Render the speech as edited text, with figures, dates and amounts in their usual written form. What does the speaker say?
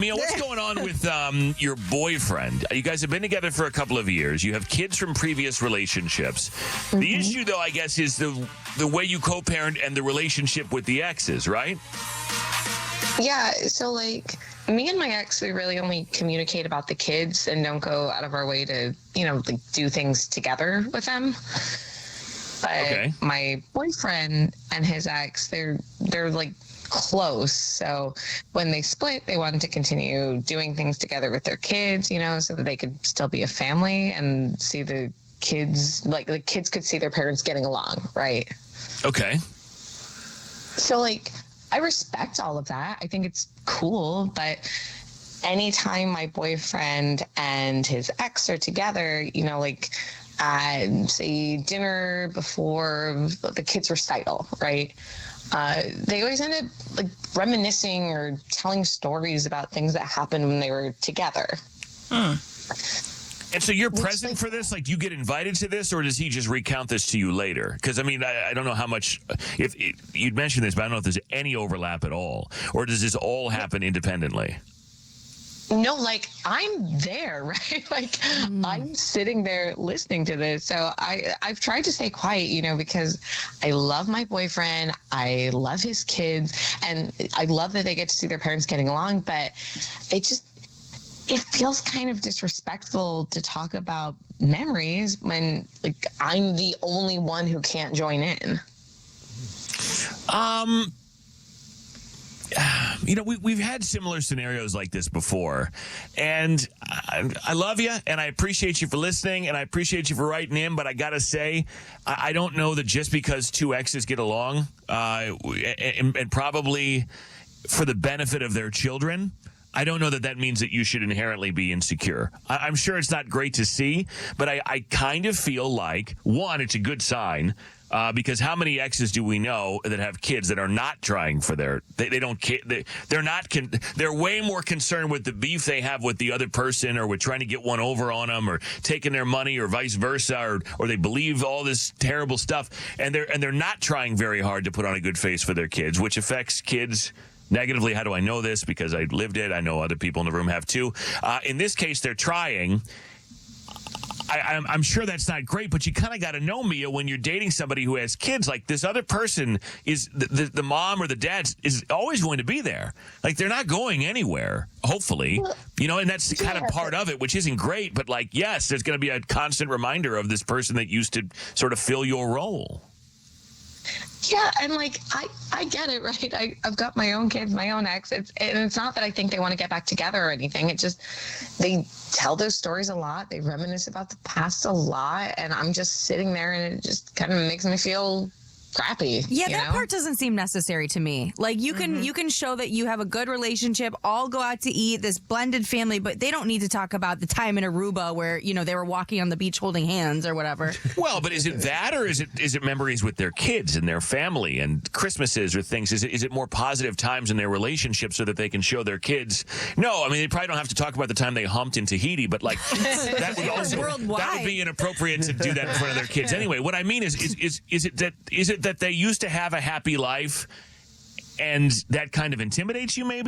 Mia, what's going on with your boyfriend? You guys have been together for a couple of years. You have kids from previous relationships. The issue, though, I guess, is the way you co-parent and the relationship with the exes, right? Yeah, so like me and my ex, we really only communicate about the kids and don't go out of our way to, like do things together with them. But my boyfriend and his ex, they're like close. So when they split, they wanted to continue doing things together with their kids, so that they could still be a family and see the kids, like the kids could see their parents getting along, right? Okay. So like, I respect all of that. I think it's cool, but anytime my boyfriend and his ex are together, like at, say, dinner before the kids' recital, right? They always end up like reminiscing or telling stories about things that happened when they were together. And so you're present for this? Like, you get invited to this, or does he just recount this to you later? Because, I mean, I don't know how much, if you'd mentioned this, but I don't know if there's any overlap at all. Or does this all happen independently? No, like, I'm there, right? Like, I'm sitting there listening to this. So I've tried to stay quiet, because I love my boyfriend. I love his kids. And I love that they get to see their parents getting along. But it feels kind of disrespectful to talk about memories when, like, I'm the only one who can't join in. We've had similar scenarios like this before, and I love you, and I appreciate you for listening, and I appreciate you for writing in, but I gotta say, I don't know that just because two exes get along, and probably for the benefit of their children, I don't know that means that you should inherently be insecure. I'm sure it's not great to see, but I kind of feel like, one, it's a good sign, because how many exes do we know that have kids that are not trying for they're way more concerned with the beef they have with the other person, or with trying to get one over on them, or taking their money, or vice versa, or they believe all this terrible stuff, and they're not trying very hard to put on a good face for their kids, which affects kids negatively. How do I know this? Because I lived it. I know other people in the room have too. In this case, they're trying. I'm sure that's not great, but you kind of got to know, Mia, when you're dating somebody who has kids, like this other person is the mom or the dad is always going to be there. Like, they're not going anywhere, hopefully, and that's kind of part of it, which isn't great. But like, yes, there's going to be a constant reminder of this person that used to sort of fill your role. Yeah, and like I get it, right? I've got my own kids, my own ex. It's not that I think they want to get back together or anything. It just, they tell those stories a lot. They reminisce about the past a lot, and I'm just sitting there, and it just kind of makes me feel crappy. Yeah, that part doesn't seem necessary to me. Like, you can show that you have a good relationship, all go out to eat, this blended family, but they don't need to talk about the time in Aruba where, they were walking on the beach holding hands or whatever. Well, but is it that, or is it memories with their kids and their family and Christmases or things? Is it more positive times in their relationship so that they can show their kids? No, I mean, they probably don't have to talk about the time they humped in Tahiti, but like that would be inappropriate to do that in front of their kids. Anyway, what I mean is it that they used to have a happy life, and that kind of intimidates you, maybe?